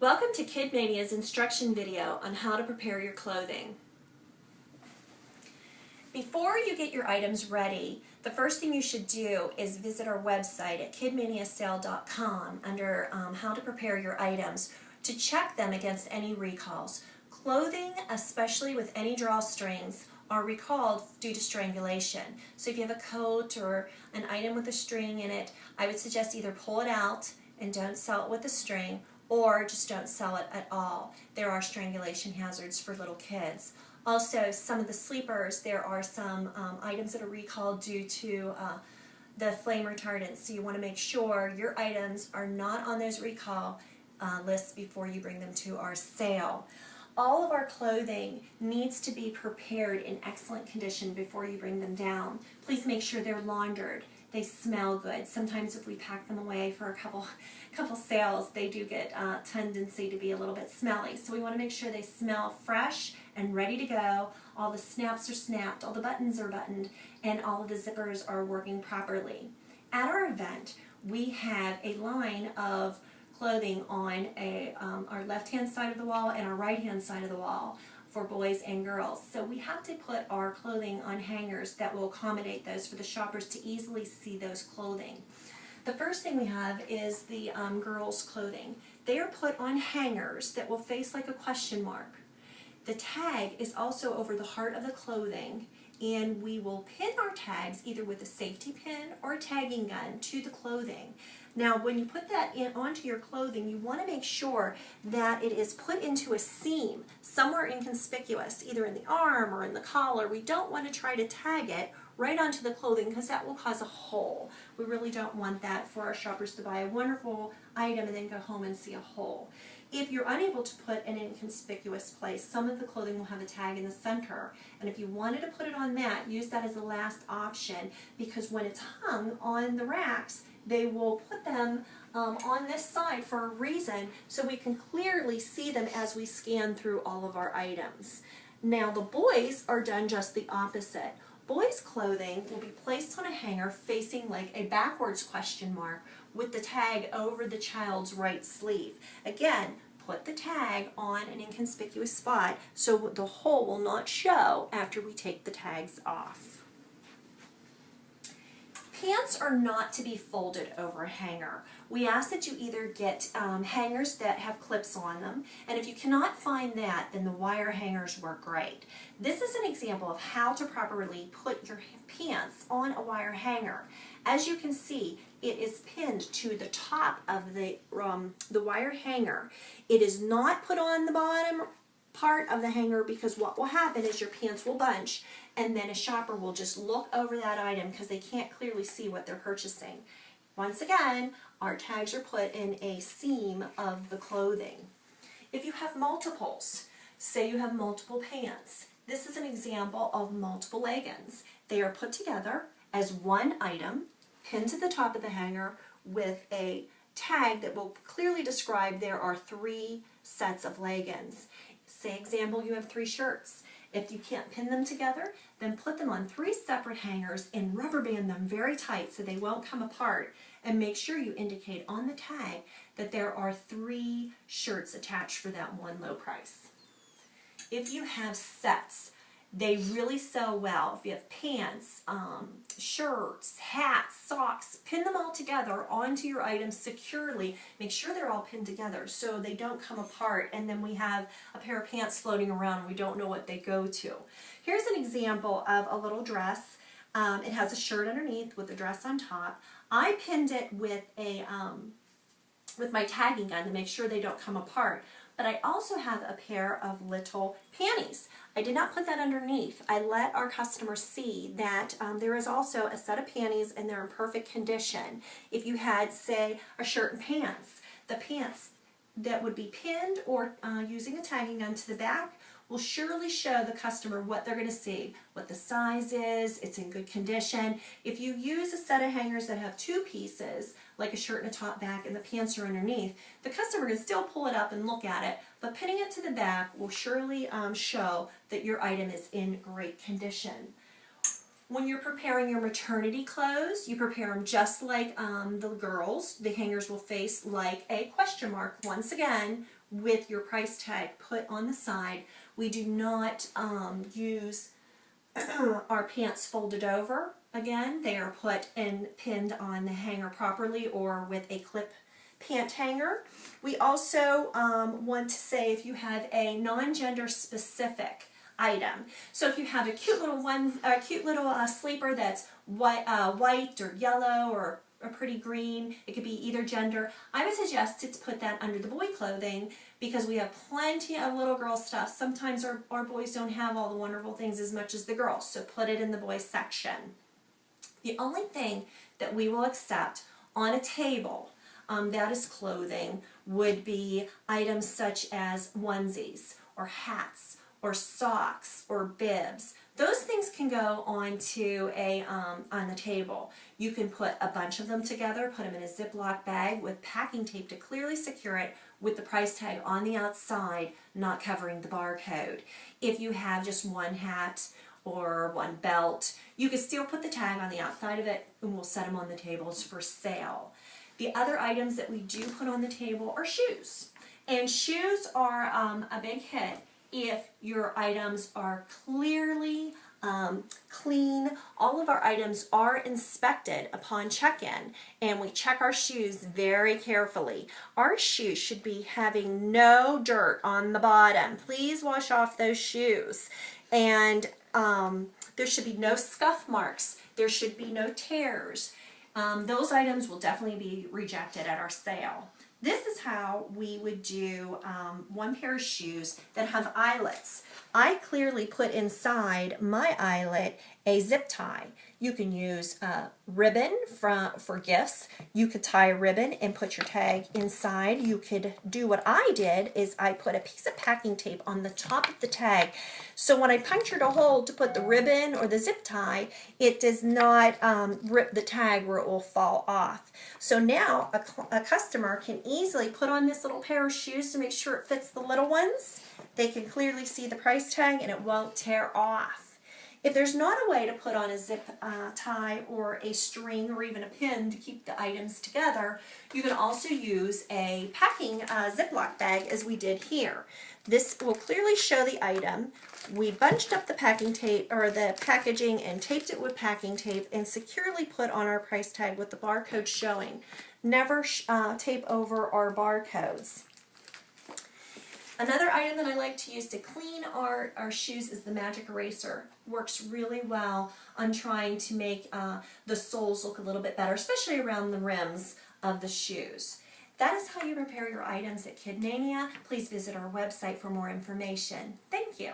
Welcome to Kid Mania's instruction video on how to prepare your clothing. Before you get your items ready, the first thing you should do is visit our website at kidmaniasale.com under how to prepare your items to check them against any recalls. Clothing, especially with any drawstrings, are recalled due to strangulation. So if you have a coat or an item with a string in it, I would suggest either pull it out and don't sell it with a string, or just don't sell it at all. There are strangulation hazards for little kids. Also, some of the sleepers, there are some items that are recalled due to the flame retardants. So you want to make sure your items are not on those recall lists before you bring them to our sale. All of our clothing needs to be prepared in excellent condition before you bring them down. Please make sure they're laundered. They smell good. Sometimes if we pack them away for a couple sales, they do get a tendency to be a little bit smelly. So we want to make sure they smell fresh and ready to go. All the snaps are snapped, all the buttons are buttoned, and all of the zippers are working properly. At our event, we have a line of clothing on our left-hand side of the wall and our right-hand side of the wall for boys and girls. So we have to put our clothing on hangers that will accommodate those for the shoppers to easily see those clothing. The first thing we have is the girls' clothing. They are put on hangers that will face like a question mark. The tag is also over the heart of the clothing, and we will pin our tags either with a safety pin or a tagging gun to the clothing. Now, when you put that onto your clothing, you want to make sure that it is put into a seam, somewhere inconspicuous, either in the arm or in the collar. We don't want to try to tag it right onto the clothing because that will cause a hole. We really don't want that for our shoppers to buy a wonderful item and then go home and see a hole. If you're unable to put an inconspicuous place, some of the clothing will have a tag in the center, and if you wanted to put it on that, use that as the last option, because when it's hung on the racks, they will put them on this side for a reason so we can clearly see them as we scan through all of our items. Now the boys are done just the opposite. Boys' clothing will be placed on a hanger facing like a backwards question mark with the tag over the child's right sleeve. Again, put the tag on an inconspicuous spot so the hole will not show after we take the tags off. Pants are not to be folded over a hanger. We ask that you either get hangers that have clips on them, and if you cannot find that, then the wire hangers work great. This is an example of how to properly put your pants on a wire hanger. As you can see, it is pinned to the top of the wire hanger. It is not put on the bottom part of the hanger, because what will happen is your pants will bunch and then a shopper will just look over that item because they can't clearly see what they're purchasing. Once again, our tags are put in a seam of the clothing. If you have multiples, say you have multiple pants, this is an example of multiple leggings. They are put together as one item, pinned to the top of the hanger with a tag that will clearly describe there are 3 sets of leggings. Say example, you have 3 shirts. If you can't pin them together, then put them on 3 separate hangers and rubber band them very tight so they won't come apart, and make sure you indicate on the tag that there are 3 shirts attached for that one low price. If you have sets, they really sell well. If you have pants, shirts, hats, socks, pin them all together onto your items securely. Make sure they're all pinned together so they don't come apart, and then we have a pair of pants floating around and we don't know what they go to. Here's an example of a little dress. It has a shirt underneath with a dress on top. I pinned it with my tagging gun to make sure they don't come apart. But I also have a pair of little panties. I did not put that underneath. I let our customers see that there is also a set of panties and they're in perfect condition. If you had, say, a shirt and pants, the pants that would be pinned or using a tagging gun to the back will surely show the customer what they're going to see, what the size is, it's in good condition. If you use a set of hangers that have 2 pieces, like a shirt and a top back and the pants are underneath, the customer can still pull it up and look at it, but pinning it to the back will surely show that your item is in great condition. When you're preparing your maternity clothes, you prepare them just like the girls. The hangers will face like a question mark, once again, with your price tag put on the side. We do not use our pants folded over. Again, they are put and pinned on the hanger properly or with a clip pant hanger. We also want to say if you have a non-gender specific item. So if you have a cute little sleeper that's white or yellow or a pretty green, it could be either gender. I would suggest to put that under the boy clothing because we have plenty of little girl stuff. Sometimes our boys don't have all the wonderful things as much as the girls, so put it in the boys section. The only thing that we will accept on a table that is clothing would be items such as onesies or hats or socks or bibs. Those things can go onto on the table. You can put a bunch of them together, put them in a Ziploc bag with packing tape to clearly secure it with the price tag on the outside, not covering the barcode. If you have just one hat or one belt, you can still put the tag on the outside of it and we'll set them on the tables for sale. The other items that we do put on the table are shoes. And shoes are a big hit if your items are clearly clean. All of our items are inspected upon check-in, and we check our shoes very carefully. Our shoes should be having no dirt on the bottom. Please wash off those shoes. And there should be no scuff marks. There should be no tears. Those items will definitely be rejected at our sale. This is how we would do one pair of shoes that have eyelets. I clearly put inside my eyelet a zip tie. You can use ribbon for gifts. You could tie a ribbon and put your tag inside. You could do what I did is I put a piece of packing tape on the top of the tag. So when I punctured a hole to put the ribbon or the zip tie, it does not rip the tag where it will fall off. So now a customer can easily put on this little pair of shoes to make sure it fits the little ones. They can clearly see the price tag and it won't tear off. If there's not a way to put on a zip tie or a string or even a pin to keep the items together, you can also use a packing Ziploc bag as we did here. This will clearly show the item. We bunched up the packing tape or the packaging and taped it with packing tape and securely put on our price tag with the barcode showing. Never tape over our barcodes. Another item that I like to use to clean our shoes is the magic eraser. Works really well on trying to make the soles look a little bit better, especially around the rims of the shoes. That is how you prepare your items at Kid Mania. Please visit our website for more information. Thank you.